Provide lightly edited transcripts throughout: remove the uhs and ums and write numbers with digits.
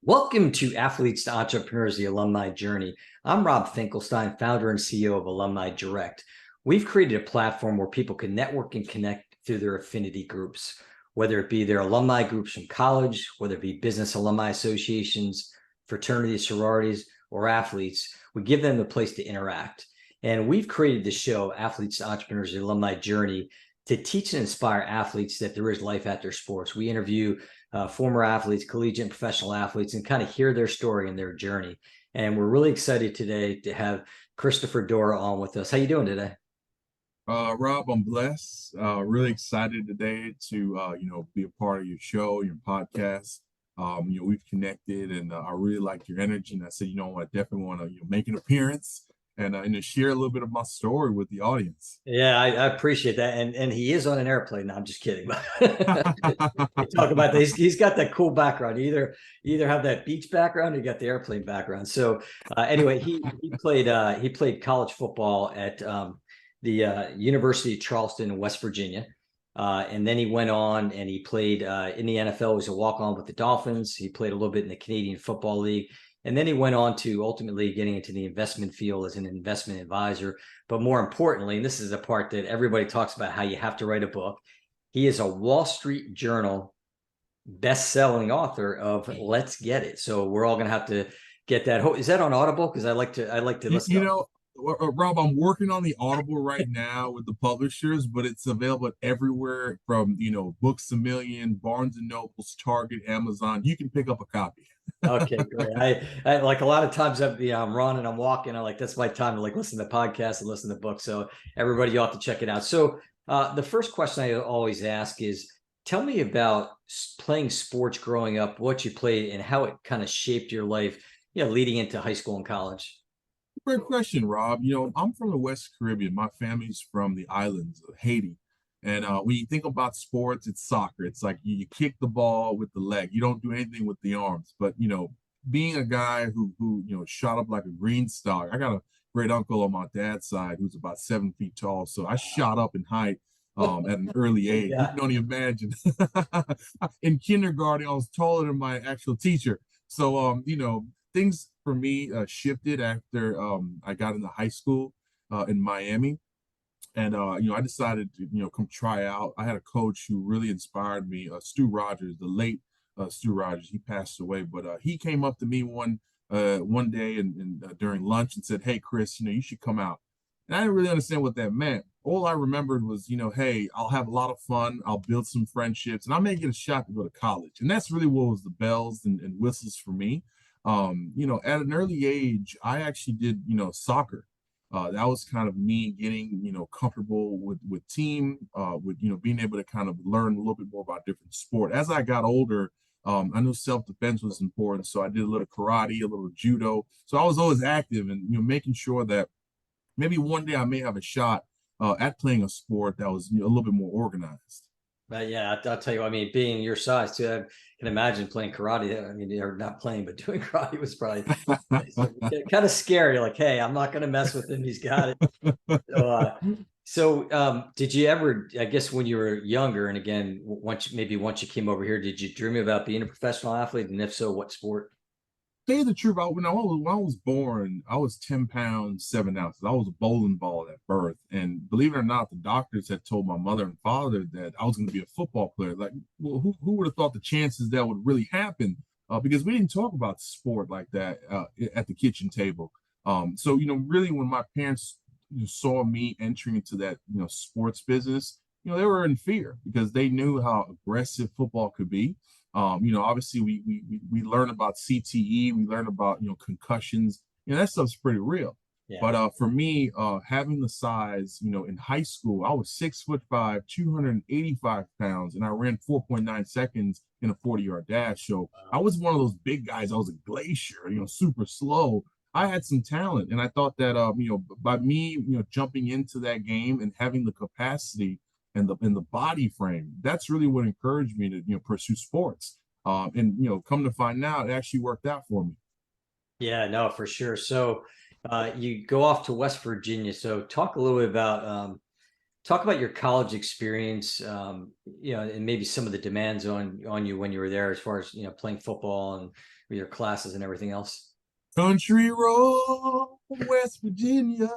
Welcome to Athletes to Entrepreneurs, the Alumni Journey. I'm Rob Finkelstein, founder and CEO of Alumni Direct. We've created a platform where people can network and connect through their affinity groups, whether it be their alumni groups from college, whether it be business alumni associations, fraternities, sororities, or athletes. We give them a place to interact. And we've created the show, Athletes to Entrepreneurs, the Alumni Journey, to teach and inspire athletes that there is life after sports. We interview former athletes, collegiate and professional athletes, and kind of hear their story and their journey. And we're really excited today to have Kristoffer Doura on with us. How you doing today? Rob, I'm blessed. Really excited today to be a part of your show, your podcast. We've connected, and I really like your energy. And I said, I definitely want to make an appearance and to share a little bit of my story with the audience. Yeah, I appreciate that. And he is on an airplane. No, I'm just kidding. We talk about this. He's got that cool background. You either have that beach background or you got the airplane background. So anyway, he played college football at the University of Charleston in West Virginia. And then he went on and he played in the NFL. He was a walk-on with the Dolphins. He played a little bit in the Canadian Football League. And then he went on to ultimately getting into the investment field as an investment advisor. But more importantly, and this is the part that everybody talks about, how you have to write a book. He is a Wall Street Journal best-selling author of Let's Get It. So we're all going to have to get that. Is that on Audible? Because I like to You, listen you to. know, Rob, I'm working on the Audible right now with the publishers, but it's available everywhere from, Books a Million, Barnes and Nobles, Target, Amazon. You can pick up a copy. Okay, great. I like a lot of times I'm running, I'm walking. I'm like, that's my time to like listen to podcasts and listen to books. So everybody, you ought to check it out. So the first question I always ask is, tell me about playing sports growing up, what you played, and how it kind of shaped your life, leading into high school and college. Great question, Rob. I'm from the West Caribbean. My family's from the islands of Haiti. And when you think about sports, it's soccer. It's like you kick the ball with the leg. You don't do anything with the arms. But being a guy who shot up like a green star, I got a great uncle on my dad's side who's about 7 feet tall. So I shot up in height at an early age. You Yeah. can only imagine. In kindergarten, I was taller than my actual teacher. So things for me shifted after I got into high school in Miami. And I decided to come try out. I had a coach who really inspired me, Stu Rogers, the late Stu Rogers. He passed away, but he came up to me one day and during lunch and said, "Hey, Chris, you should come out." And I didn't really understand what that meant. All I remembered was, hey, I'll have a lot of fun. I'll build some friendships, and I may get a shot to go to college. And that's really what was the bells and whistles for me. At an early age, I actually did, soccer. That was kind of me getting, comfortable with team, with, being able to kind of learn a little bit more about different sport. As I got older, I knew self-defense was important. So I did a little karate, a little judo. So I was always active and, making sure that maybe one day I may have a shot at playing a sport that was, a little bit more organized. But yeah, I'll tell you, I mean, being your size too, I can imagine playing karate. I mean, you're not playing, but doing karate was probably kind of scary. Like, hey, I'm not going to mess with him. He's got it. So did you ever, I guess when you were younger, and again, once you came over here, did you dream about being a professional athlete? And if so, what sport? Tell you the truth, when I was born, I was 10 pounds, 7 ounces. I was a bowling ball at birth. And believe it or not, the doctors had told my mother and father that I was going to be a football player. Like, well, who would have thought the chances that would really happen? Because we didn't talk about sport like that at the kitchen table. So, really, when my parents saw me entering into that, sports business, they were in fear because they knew how aggressive football could be. Obviously we learn about CTE, we learn about concussions. That stuff's pretty real. Yeah. But for me, having the size, in high school, I was 6'5", 285 pounds, and I ran 4.9 seconds in a 40-yard dash. So I was one of those big guys. I was a glacier, super slow. I had some talent, and I thought that by me, jumping into that game and having the capacity and the body frame. That's really what encouraged me to pursue sports. And come to find out, it actually worked out for me. Yeah, no, for sure. So you go off to West Virginia. So talk a little bit about talk about your college experience, and maybe some of the demands on you when you were there, as far as playing football and your classes and everything else? Country Road, West Virginia.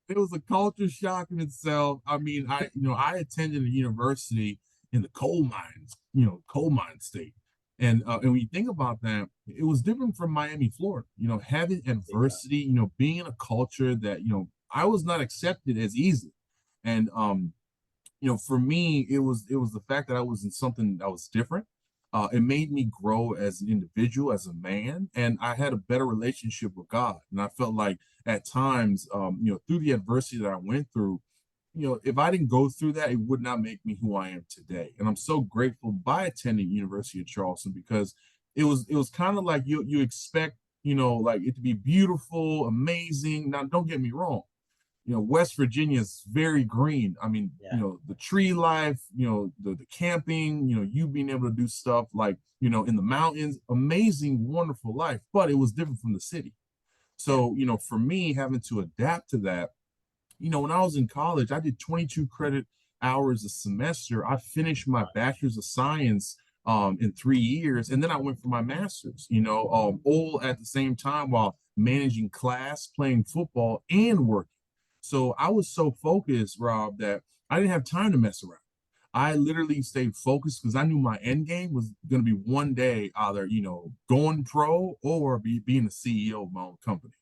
It was a culture shock in itself. I mean, I attended a university in the coal mine state. And when you think about that, it was different from Miami, Florida. Having adversity, being in a culture that, I was not accepted as easily. And for me, it was the fact that I was in something that was different. It made me grow as an individual, as a man, and I had a better relationship with God. And I felt like at times, through the adversity that I went through, if I didn't go through that, it would not make me who I am today. And I'm so grateful by attending University of Charleston, because it was kind of like you expect, like it to be beautiful, amazing. Now, don't get me wrong. West Virginia is very green. I mean, Yeah. The tree life, the camping, you being able to do stuff like, in the mountains, amazing, wonderful life, but it was different from the city. So, for me, having to adapt to that, when I was in college, I did 22 credit hours a semester. I finished my bachelor's of science in 3 years, and then I went for my master's, all at the same time while managing class, playing football, and working. So I was so focused, Rob, that I didn't have time to mess around. I literally stayed focused because I knew my end game was going to be one day either, going pro or being the CEO of my own company.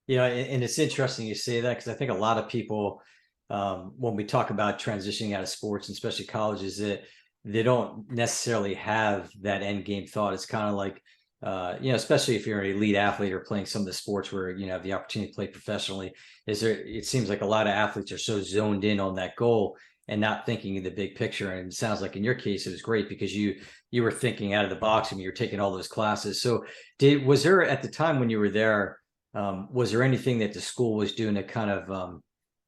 And it's interesting you say that, because I think a lot of people, when we talk about transitioning out of sports, and especially colleges, that they don't necessarily have that end game thought. It's kind of like, especially if you're an elite athlete or playing some of the sports where you have the opportunity to play professionally, it seems like a lot of athletes are so zoned in on that goal and not thinking of the big picture. And it sounds like in your case, it was great because you were thinking out of the box and you were taking all those classes. So was there, at the time when you were there, was there anything that the school was doing to kind of,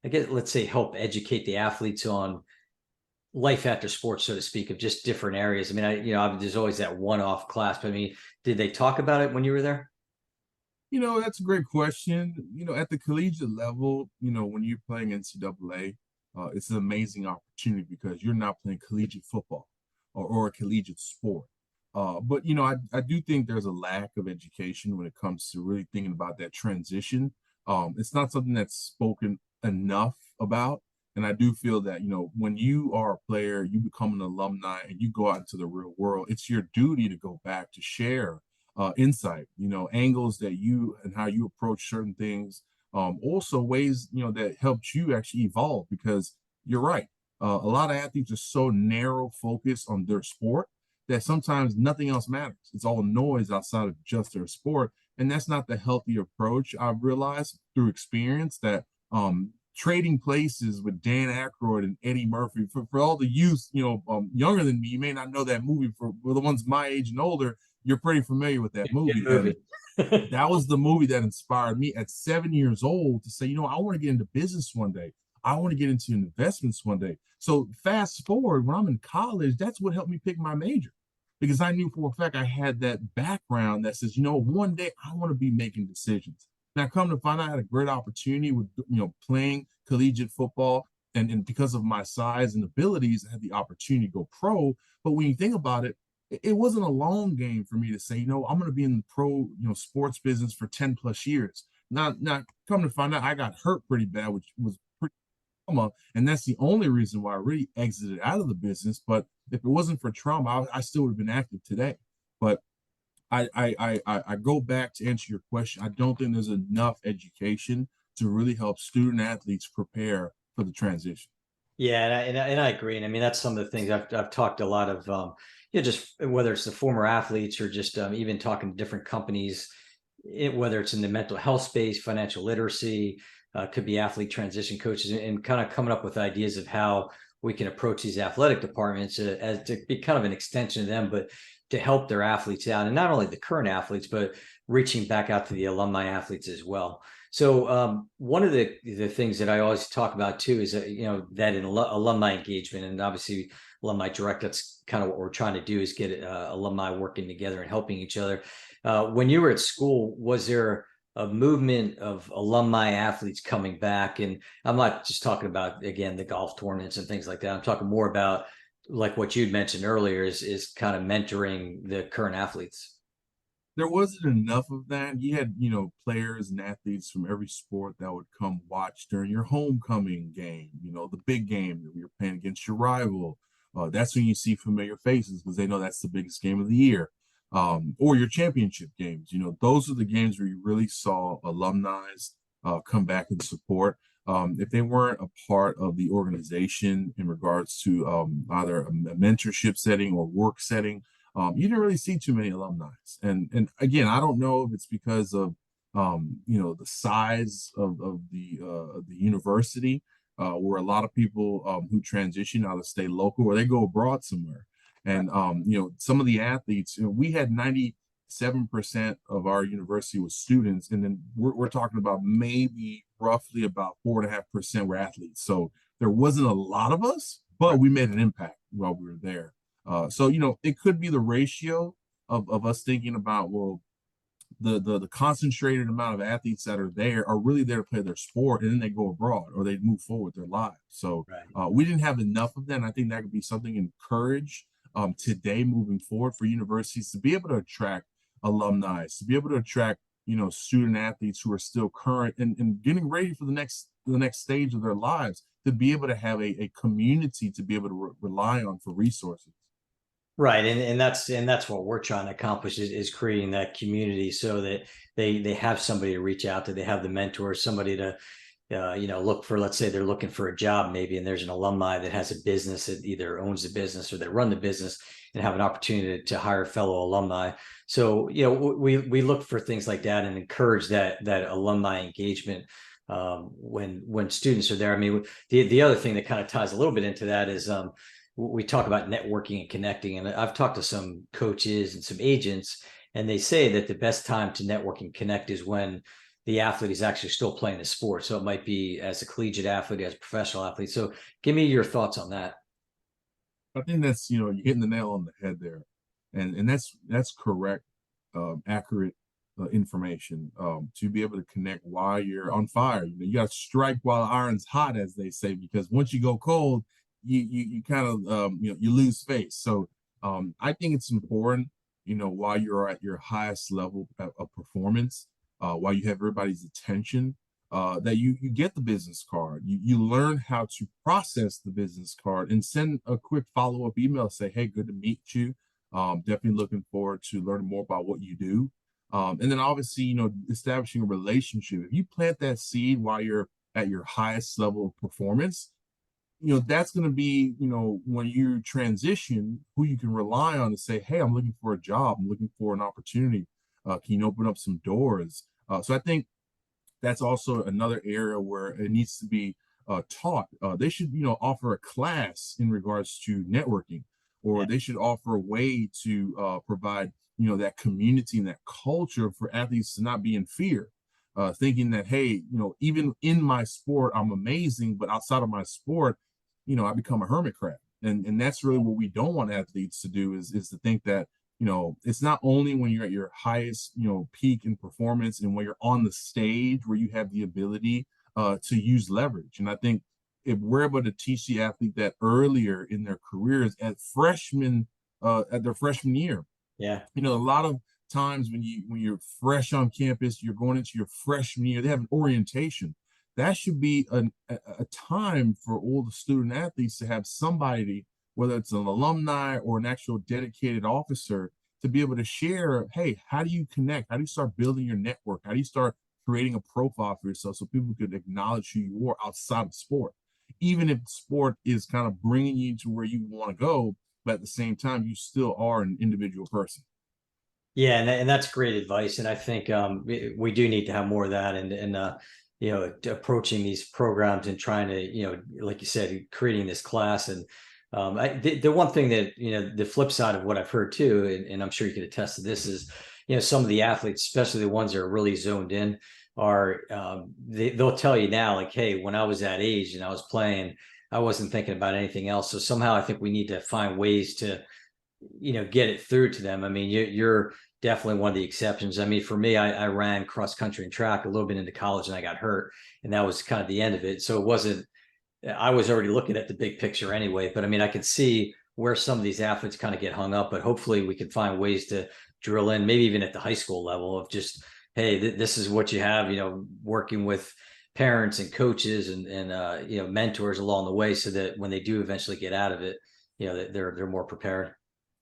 I guess, let's say, help educate the athletes on life after sports, so to speak, of just different areas? I mean, there's always that one-off class, but I mean, did they talk about it when you were there? That's a great question. At the collegiate level, when you're playing NCAA, it's an amazing opportunity because you're not playing collegiate football or a collegiate sport. But I do think there's a lack of education when it comes to really thinking about that transition. It's not something that's spoken enough about. And I do feel that, when you are a player, you become an alumni and you go out into the real world, it's your duty to go back to share insight, angles that you and how you approach certain things. Also ways, that helped you actually evolve, because you're right. A lot of athletes are so narrow focused on their sport that sometimes nothing else matters. It's all noise outside of just their sport. And that's not the healthy approach. I've realized through experience that trading places with Dan Aykroyd and Eddie Murphy, for all the youth, younger than me, you may not know that movie. For the ones my age and older, you're pretty familiar with that movie. Good movie. And that was the movie that inspired me at 7 years old to say, I want to get into business one day. I want to get into investments one day. So fast forward, when I'm in college, that's what helped me pick my major, because I knew for a fact I had that background that says, one day I want to be making decisions. Now, come to find out, I had a great opportunity with, playing collegiate football. And because of my size and abilities, I had the opportunity to go pro. But when you think about it, it wasn't a long game for me to say, I'm going to be in the pro, sports business for 10 plus years. Now, come to find out, I got hurt pretty bad, which was pretty trauma. And that's the only reason why I really exited out of the business. But if it wasn't for trauma, I still would have been active today. But I go back to answer your question. I don't think there's enough education to really help student athletes prepare for the transition. Yeah, and I agree. And I mean, that's some of the things I've talked a lot of, just whether it's the former athletes or just even talking to different companies, whether it's in the mental health space, financial literacy, could be athlete transition coaches, and kind of coming up with ideas of how we can approach these athletic departments as to be kind of an extension of them, but to help their athletes out, and not only the current athletes, but reaching back out to the alumni athletes as well. So one of the things that I always talk about too is that, that in alumni engagement, and obviously Alumni Direct, that's kind of what we're trying to do, is get alumni working together and helping each other. When you were at school, was there a movement of alumni athletes coming back? And I'm not just talking about, again, the golf tournaments and things like that. I'm talking more about like what you'd mentioned earlier, is kind of mentoring the current athletes. There wasn't enough of that. You had, players and athletes from every sport that would come watch during your homecoming game, the big game that you're playing against your rival. That's when you see familiar faces because they know that's the biggest game of the year. Or your championship games. Those are the games where you really saw alumni come back and support. If they weren't a part of the organization in regards to either a mentorship setting or work setting, you didn't really see too many alumni. And again, I don't know if it's because of the size of the university, where a lot of people who transition either stay local or they go abroad somewhere. And some of the athletes, we had 97% of our university was students, and then we're talking about maybe roughly about 4.5% were athletes. So there wasn't a lot of us, but we made an impact while we were there. So it could be the ratio of us thinking about, well, the concentrated amount of athletes that are there are really there to play their sport, and then they go abroad or they move forward with their lives. So we didn't have enough of that, and I think that could be something encouraged today moving forward for universities to be able to attract alumni, to be able to attract student athletes who are still current and getting ready for the next stage of their lives, to be able to have a community to be able to rely on for resources. Right. And that's what we're trying to accomplish, is creating that community so that they have somebody to reach out to, they have the mentor, somebody to look for. Let's say they're looking for a job maybe, and there's an alumni that has a business that either owns the business or they run the business, and have an opportunity to hire fellow alumni. So we look for things like that and encourage that alumni engagement when students are there. I mean, the other thing that kind of ties a little bit into that is we talk about networking and connecting, and I've talked to some coaches and some agents, and they say that the best time to network and connect is when the athlete is actually still playing the sport. So it might be as a collegiate athlete, as a professional athlete. So give me your thoughts on that. I think that's, you're hitting the nail on the head there, and that's correct, accurate information, to be able to connect while you're on fire. You got to strike while the iron's hot, as they say, because once you go cold, you kind of you lose face. So I think it's important, while you're at your highest level of performance, while you have everybody's attention, that you get the business card. You learn how to process the business card and send a quick follow-up email, say, hey, good to meet you. Definitely looking forward to learning more about what you do. And then obviously, establishing a relationship. If you plant that seed while you're at your highest level of performance, that's going to be, when you transition, who you can rely on to say, hey, I'm looking for a job. I'm looking for an opportunity. Can you open up some doors? So I think that's also another area where it needs to be taught. They should, offer a class in regards to networking, or they should offer a way to provide, that community and that culture for athletes to not be in fear. Thinking that, hey, even in my sport, I'm amazing, but outside of my sport, I become a hermit crab. And that's really what we don't want athletes to do, is to think that, it's not only when you're at your highest, peak in performance and when you're on the stage where you have the ability to use leverage. And I think if we're able to teach the athlete that earlier in their careers, at their freshman year, a lot of times when you're fresh on campus, you're going into your freshman year, they have an orientation. That should be a time for all the student athletes to have somebody, whether it's an alumni or an actual dedicated officer, to be able to share, hey, how do you connect? How do you start building your network? How do you start creating a profile for yourself so people could acknowledge who you are outside of sport? Even if sport is kind of bringing you to where you want to go, but at the same time, you still are an individual person. Yeah, and that's great advice. And I think we do need to have more of that, and approaching these programs and trying to, like you said, creating this class. And the one thing that, the flip side of what I've heard too, and I'm sure you could attest to this, is, some of the athletes, especially the ones that are really zoned in, are they'll tell you now, like, hey, when I was that age and I was playing, I wasn't thinking about anything else. So somehow I think we need to find ways to get it through to them. I mean, you're definitely one of the exceptions. I mean, for me, I ran cross country and track a little bit into college, and I got hurt, and that was kind of the end of it. So it wasn't, I was already looking at the big picture anyway, but I mean, I could see where some of these athletes kind of get hung up, but hopefully we can find ways to drill in, maybe even at the high school level, of just, hey, this is what you have, working with parents and coaches and mentors along the way, so that when they do eventually get out of it, they're more prepared.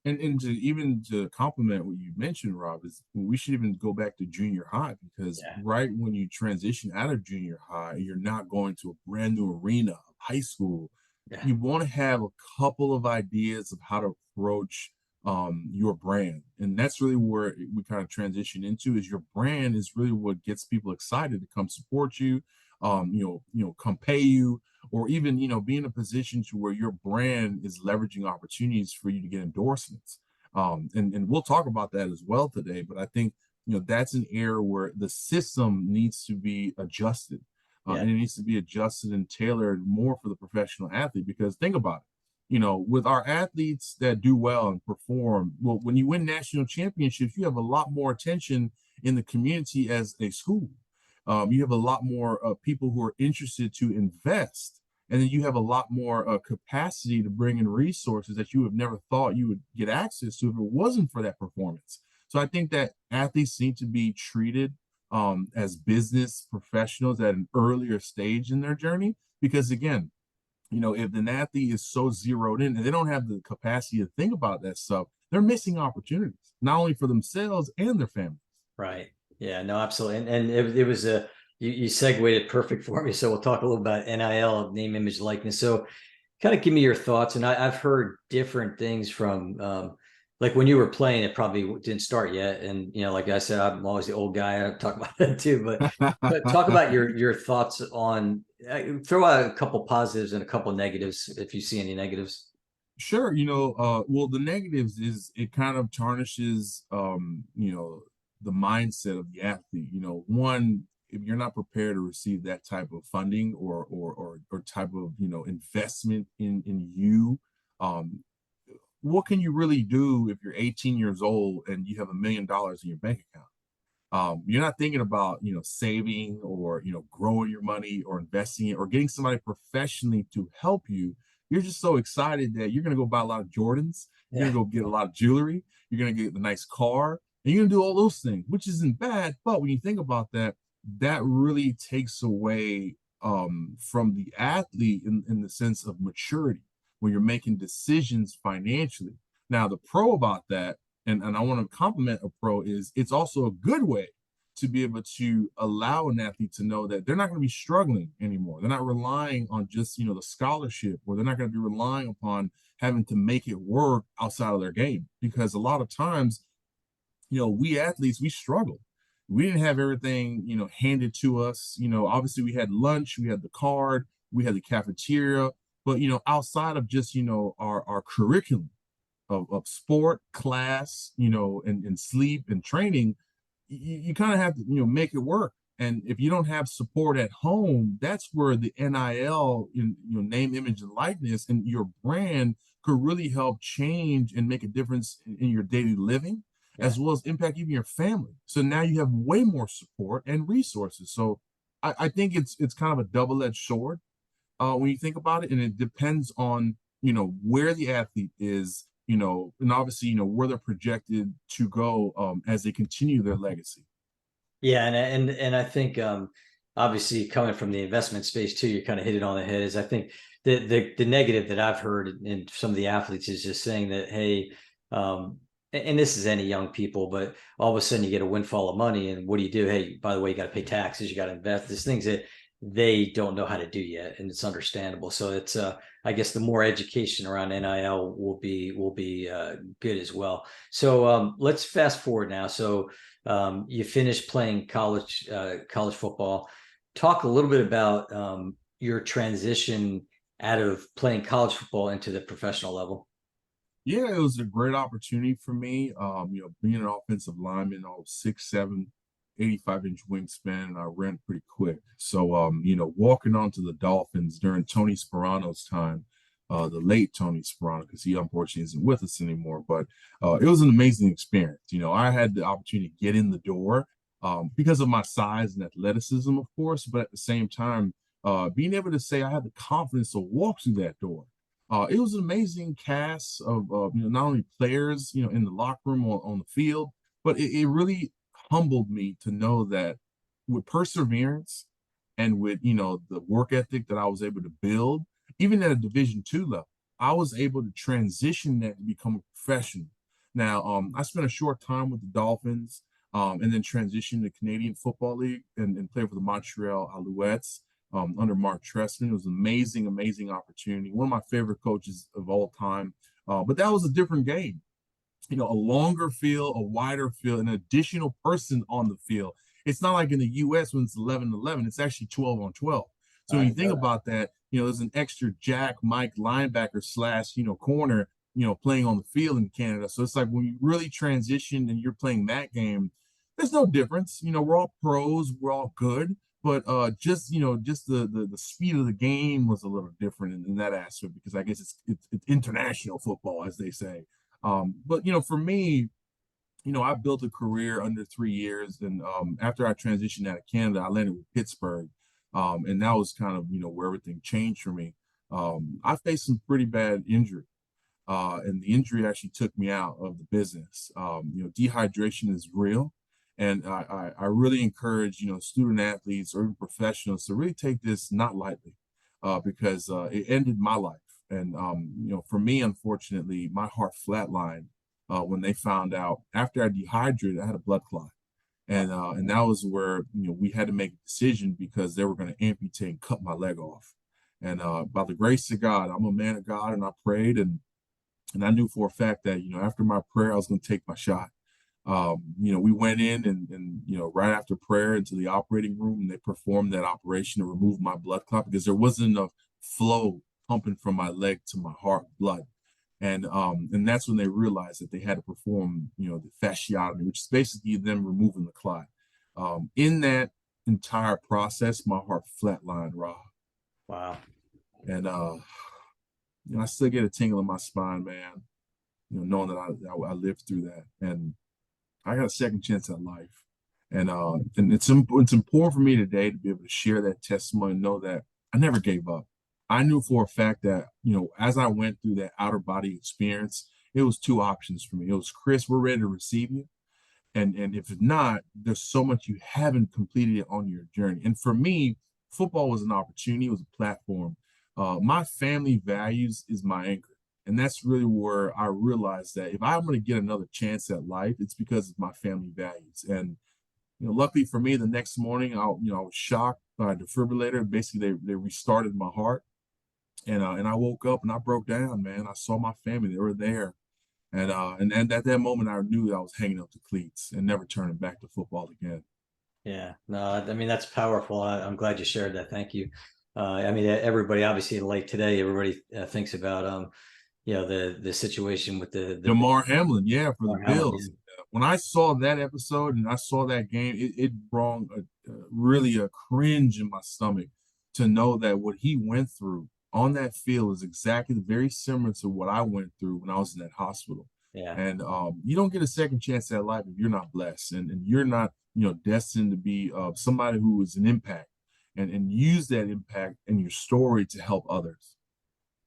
And to complement what you mentioned, Rob, is we should even go back to junior high, because Yeah. right when you transition out of junior high, you're not going to a brand new arena of high school. Yeah. You want to have a couple of ideas of how to approach your brand, and that's really where we kind of transition into. Is your brand is really what gets people excited to come support you, come pay you, or even be in a position to where your brand is leveraging opportunities for you to get endorsements. And we'll talk about that as well today. But I think that's an area where the system needs to be adjusted, Yeah. and it needs to be adjusted and tailored more for the professional athlete. Because think about it, with our athletes that do well and perform well, when you win national championships, you have a lot more attention in the community as a school. You have a lot more people who are interested to invest, and then you have a lot more capacity to bring in resources that you have never thought you would get access to if it wasn't for that performance. So I think that athletes need to be treated as business professionals at an earlier stage in their journey, because again, if an athlete is so zeroed in and they don't have the capacity to think about that stuff, they're missing opportunities, not only for themselves and their families. Right. Yeah, no, absolutely. And it was you segued it perfect for me. So we'll talk a little about NIL, name, image, likeness. So kind of give me your thoughts. And I've heard different things from, like when you were playing, it probably didn't start yet. And, like I said, I'm always the old guy. I talk about that too, but talk about your thoughts on, throw out a couple positives and a couple negatives, if you see any negatives. Sure, well, the negatives is it kind of tarnishes, the mindset of the athlete. One, if you're not prepared to receive that type of funding or type of investment in you, um, what can you really do if you're 18 years old and you have $1 million in your bank account? You're not thinking about saving or growing your money or investing it or getting somebody professionally to help you. You're just so excited that you're going to go buy a lot of Jordans, you're Yeah. going to go get a lot of jewelry, you're going to get the nice car, and you're going to do all those things, which isn't bad. But when you think about that, that really takes away from the athlete in the sense of maturity when you're making decisions financially. Now, the pro about that, and I want to compliment a pro, is it's also a good way to be able to allow an athlete to know that they're not going to be struggling anymore. They're not relying on just the scholarship, or they're not going to be relying upon having to make it work outside of their game. Because a lot of times, we athletes, we struggle. We didn't have everything handed to us. Obviously we had lunch, we had the card, we had the cafeteria, but outside of just our curriculum of sport, class, and sleep and training, you kind of have to, make it work. And if you don't have support at home, that's where the NIL, name, image, and likeness, and your brand could really help change and make a difference in your daily living, Yeah. as well as impact even your family. So now you have way more support and resources. So I think it's kind of a double-edged sword when you think about it, and it depends on where the athlete is, and obviously where they're projected to go as they continue their legacy. Yeah, and I think, obviously coming from the investment space too, you kind of hit it on the head. Is, I think the negative that I've heard in some of the athletes is just saying that, hey, and this is any young people, but all of a sudden you get a windfall of money, and what do you do? Hey, by the way, you got to pay taxes, you got to invest. There's things that they don't know how to do yet, and it's understandable. So it's, I guess the more education around NIL will be good as well. So let's fast forward now. So you finished playing college football. Talk a little bit about your transition out of playing college football into the professional level. Yeah, it was a great opportunity for me. Being an offensive lineman, I was 6'7", 85-inch wingspan, and I ran pretty quick. So, walking onto the Dolphins during Tony Sperano's time, the late Tony Sperano, because he unfortunately isn't with us anymore, but it was an amazing experience. I had the opportunity to get in the door because of my size and athleticism, of course, but at the same time, being able to say I had the confidence to walk through that door. It was an amazing cast of not only players, in the locker room or on the field, but it really humbled me to know that with perseverance and with the work ethic that I was able to build, even at a Division II level, I was able to transition that to become a professional. Now, I spent a short time with the Dolphins, and then transitioned to Canadian Football League and played for the Montreal Alouettes under Mark Trestman. It was an amazing, amazing opportunity. One of my favorite coaches of all time. But that was a different game. A longer field, a wider field, an additional person on the field. It's not like in the U.S. when it's 11-11. It's actually 12-on-12. So when you think about that, there's an extra Jack Mike linebacker slash, corner, playing on the field in Canada. So it's like when you really transition and you're playing that game, there's no difference. We're all pros, we're all good, but just the speed of the game was a little different in that aspect, because I guess it's international football, as they say. But for me, I built a career under 3 years, and after I transitioned out of Canada, I landed with Pittsburgh, and that was kind of where everything changed for me. I faced some pretty bad injury, and the injury actually took me out of the business. Dehydration is real, and I really encourage student athletes or even professionals to really take this not lightly, because it ended my life. And for me, unfortunately, my heart flatlined when they found out after I dehydrated, I had a blood clot, and that was where we had to make a decision, because they were going to amputate and cut my leg off. And by the grace of God, I'm a man of God, and I prayed, and I knew for a fact that after my prayer, I was going to take my shot. We went in and right after prayer into the operating room, and they performed that operation to remove my blood clot, because there wasn't enough flow pumping from my leg to my heart blood. And that's when they realized that they had to perform, the fasciotomy, which is basically them removing the clot. In that entire process, my heart flatlined, Rob. Wow. And I still get a tingle in my spine, man. Knowing that I lived through that, and I got a second chance at life. And it's important for me today to be able to share that testimony and know that I never gave up. I knew for a fact that, as I went through that outer body experience, it was two options for me. It was, Chris, we're ready to receive you. And if not, there's so much you haven't completed it on your journey. And for me, football was an opportunity, it was a platform. My family values is my anchor. And that's really where I realized that if I'm going to get another chance at life, it's because of my family values. And luckily for me, the next morning, I was shocked by a defibrillator. Basically, they restarted my heart, and I woke up and I broke down, man. I saw my family; they were there, and at that moment, I knew that I was hanging up the cleats and never turning back to football again. Yeah, no, I mean, that's powerful. I'm glad you shared that. Thank you. I mean, everybody obviously, like today, everybody thinks about the situation with the Damar Hamlin, yeah, for the Damar Hamlin. Bills. When I saw that episode and I saw that game, it brought really a cringe in my stomach to know that what he went through on that field is exactly very similar to what I went through when I was in that hospital. Yeah. And you don't get a second chance at life if you're not blessed, and you're not destined to be somebody who is an impact, and use that impact and your story to help others.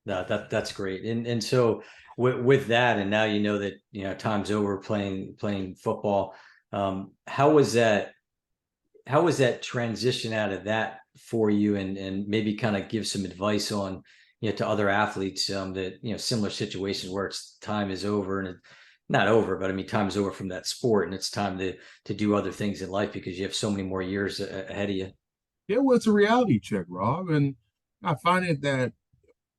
No, that's great. And so with that, and now that time's over playing football. How was that transition out of that for you, and maybe kind of give some advice on to other athletes that similar situations where it's time is over, and not over, but I mean time is over from that sport, and it's time to do other things in life because you have so many more years ahead of you. Yeah, well, it's a reality check, Rob, and I find it that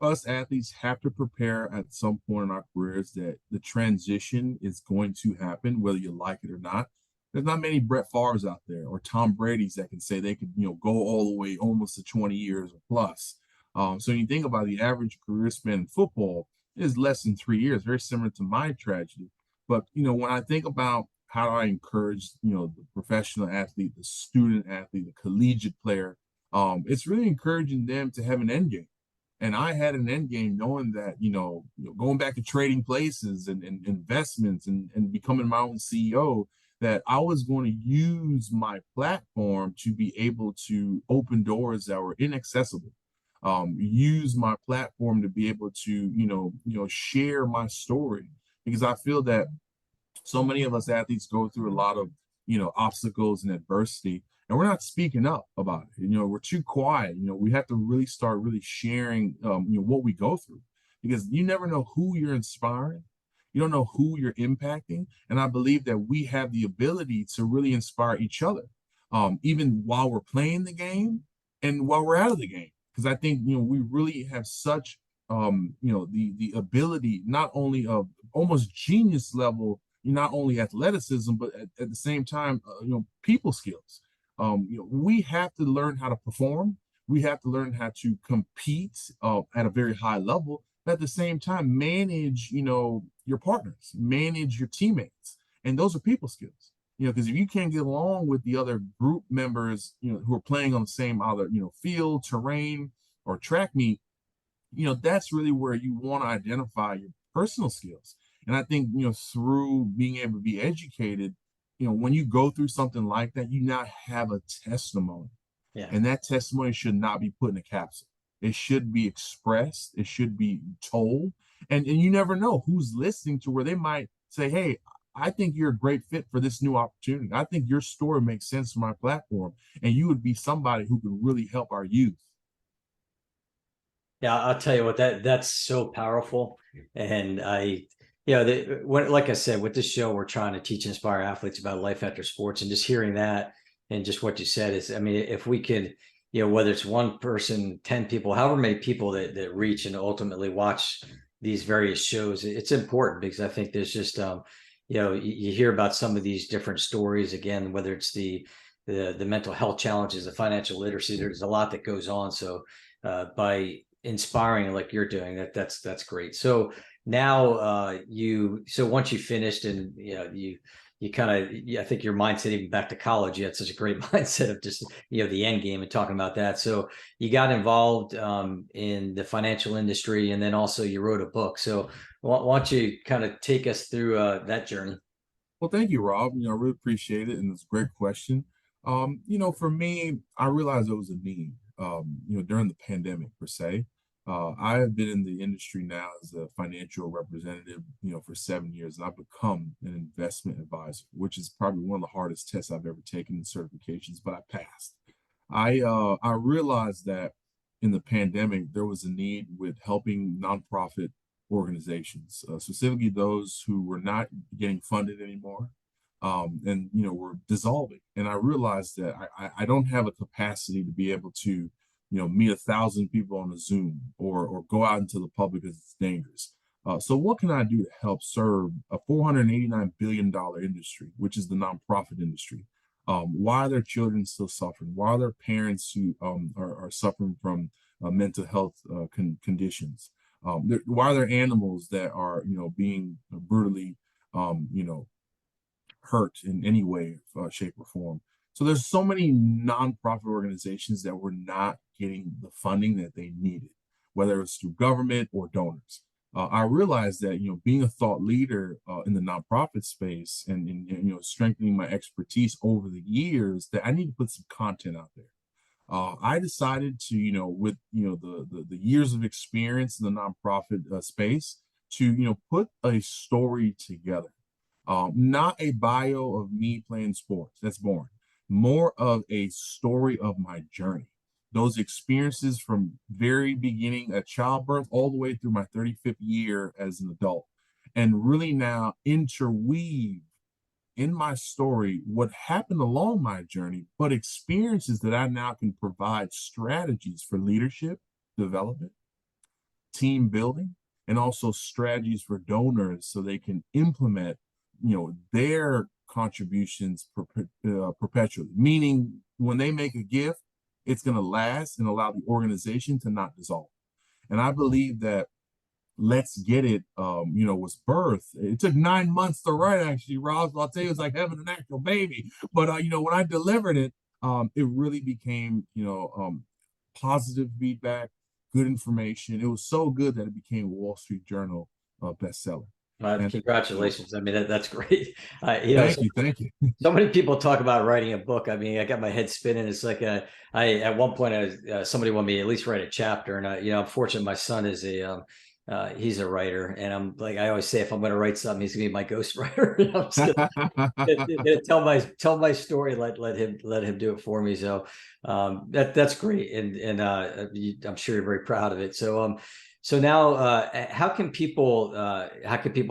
us athletes have to prepare at some point in our careers that the transition is going to happen, whether you like it or not. There's not many Brett Favre's out there or Tom Brady's that can say they could, go all the way almost to 20 years or plus. So when you think about the average career span in football is less than 3 years, very similar to my tragedy. But, when I think about how do I encourage, the professional athlete, the student athlete, the collegiate player, it's really encouraging them to have an end game. And I had an end game knowing that, going back to trading places and investments and becoming my own CEO, that I was going to use my platform to be able to open doors that were inaccessible. use my platform to be able to, share my story, because I feel that so many of us athletes go through a lot of, obstacles and adversity, and we're not speaking up about it. We're too quiet. We have to really start really sharing, what we go through, because you never know who you're inspiring. You don't know who you're impacting. And I believe that we have the ability to really inspire each other, even while we're playing the game and while we're out of the game. Because I think, we really have such, the ability, not only of almost genius level, not only athleticism, but at the same time, people skills. We have to learn how to perform. We have to learn how to compete at a very high level, but at the same time, manage, your partners, manage your teammates. And those are people skills, because if you can't get along with the other group members, who are playing on the same either, field, terrain, or track meet, that's really where you want to identify your personal skills. And I think, through being able to be educated, when you go through something like that, you now have a testimony. Yeah. And that testimony should not be put in a capsule. It should be expressed. It should be told. And you never know who's listening, to where they might say, hey, I think you're a great fit for this new opportunity. I think your story makes sense for my platform. And you would be somebody who could really help our youth. Yeah, I'll tell you what, that's so powerful. And like I said, with this show, we're trying to teach, inspire athletes about life after sports, and just hearing that and just what you said is, I mean, if we could, whether it's one person, 10 people, however many people that reach and ultimately watch these various shows, it's important, because I think there's just, you hear about some of these different stories, again, whether it's the mental health challenges, the financial literacy, there's a lot that goes on. So by inspiring like you're doing, that's great. So now so once you finished, and you kind of, I think your mindset, even back to college, you had such a great mindset of just the end game and talking about that. So you got involved in the financial industry, and then also you wrote a book. So why don't you kind of take us through that journey? Well, thank you, Rob. I really appreciate it, and it's a great question. For me, I realized there was a need, during the pandemic per se. I have been in the industry now as a financial representative, for 7 years, and I've become an investment advisor, which is probably one of the hardest tests I've ever taken in certifications, but I passed. I realized that in the pandemic there was a need with helping nonprofit organizations, specifically those who were not getting funded anymore, and were dissolving. And I realized that I don't have a capacity to be able to meet 1,000 people on a Zoom, or go out into the public, because it's dangerous. So what can I do to help serve a $489 billion industry, which is the nonprofit industry? Why are their children still suffering? Why are there parents who are suffering from mental health conditions? Why are there animals that are being brutally hurt in any way, shape, or form? So there's so many nonprofit organizations that were not getting the funding that they needed, whether it's through government or donors. I realized that being a thought leader in the nonprofit space, and strengthening my expertise over the years, that I need to put some content out there. I decided to, with the years of experience in the nonprofit space, to put a story together. Not a bio of me playing sports, that's boring. More of a story of my journey, those experiences from very beginning at childbirth all the way through my 35th year as an adult, and really now interweave in my story what happened along my journey, but experiences that I now can provide strategies for leadership development, team building, and also strategies for donors, so they can implement their contributions perpetually, meaning when they make a gift, it's going to last and allow the organization to not dissolve. And I believe that Let's Get It, was birth. It took 9 months to write, actually, Rob. So I'll tell you, it's like having an actual baby. But when I delivered it, it really became, positive feedback, good information. It was so good that it became a Wall Street Journal bestseller. Congratulations. I mean, that's great. Thank you. So many people talk about writing a book. I mean, I got my head spinning. It's like at one point, somebody wanted me to at least write a chapter, and I'm fortunate. My son is he's a writer, and I'm like, I always say, if I'm going to write something, he's going to be my ghostwriter. I'm just gonna tell my story. Let him do it for me. So that's great, and I'm sure you're very proud of it. So now, how can people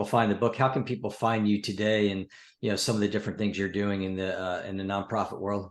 find the book? How can people find you today? And some of the different things you're doing in the nonprofit world.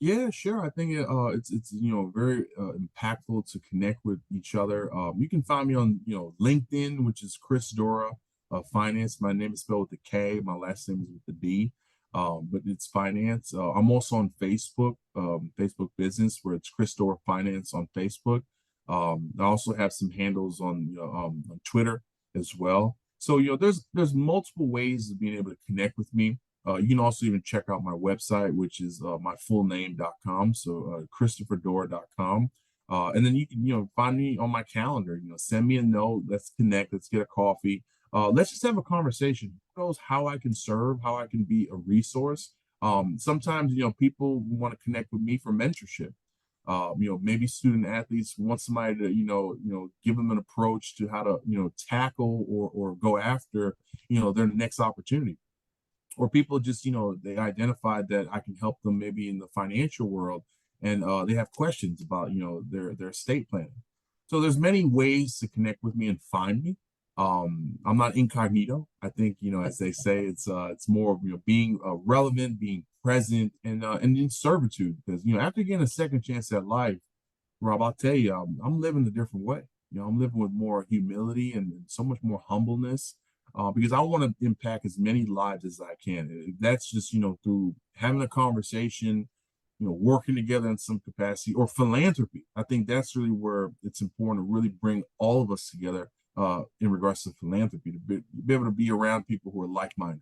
Yeah, sure. I think it's very impactful to connect with each other. You can find me on LinkedIn, which is Kristoffer Doura, finance. My name is spelled with a K. My last name is with the D, but it's finance. I'm also on Facebook, Facebook Business, where it's Kristoffer Finance on Facebook. I also have some handles on on Twitter as well. So there's multiple ways of being able to connect with me. You can also even check out my website, which is myfullname.com. So KristofferDoura.com. And then you can find me on my calendar. Send me a note. Let's connect. Let's get a coffee. Let's just have a conversation. Who knows how I can serve, how I can be a resource. Sometimes people want to connect with me for mentorship. Maybe student athletes want somebody to give them an approach to how to tackle or go after their next opportunity. Or people just they identified that I can help them maybe in the financial world, and they have questions about their estate planning. So there's many ways to connect with me and find me. I'm not incognito. I think as they say, it's more of being relevant, being present, and in servitude. Because after getting a second chance at life, Rob, I'll tell you, I'm living a different way. I'm living with more humility and so much more humbleness. Because I want to impact as many lives as I can. That's just through having a conversation, working together in some capacity, or philanthropy. I think that's really where it's important to really bring all of us together in regards to philanthropy, to be able to be around people who are like-minded.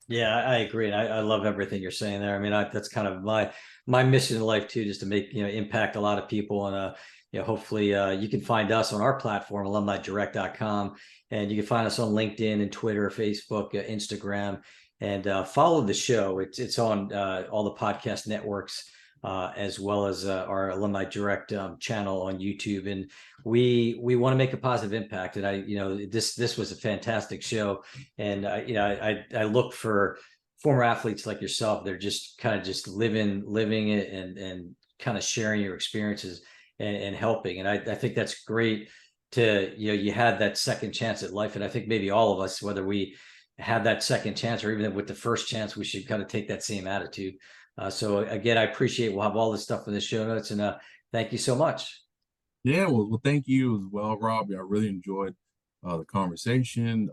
Yeah, I agree, and I love everything you're saying there. I mean, that's kind of my mission in life too, just to make impact a lot of people. And hopefully you can find us on our platform, alumnidirect.com, and you can find us on LinkedIn and Twitter, Facebook, Instagram, and follow the show. It's on all the podcast networks, as well as our Alumni Direct channel on YouTube. And we want to make a positive impact. And this was a fantastic show. And I look for former athletes like yourself. They're just kind of just living it and kind of sharing your experiences and helping. And I think that's great to, you had that second chance at life. And I think maybe all of us, whether we have that second chance or even with the first chance, we should kind of take that same attitude. So again, I appreciate, we'll have all this stuff in the show notes, and thank you so much. Yeah, well, thank you as well, Rob. I really enjoyed the conversation.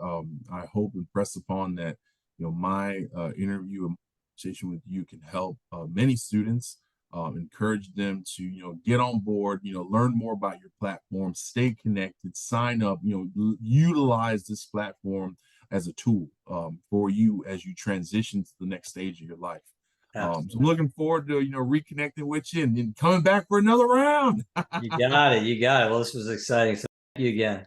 I hope and press upon that my interview and conversation with you can help many students, encourage them to get on board, learn more about your platform, stay connected, sign up, utilize this platform as a tool for you as you transition to the next stage of your life. So I'm looking forward to reconnecting with you and coming back for another round. You got it. Well, this was exciting. So thank you again.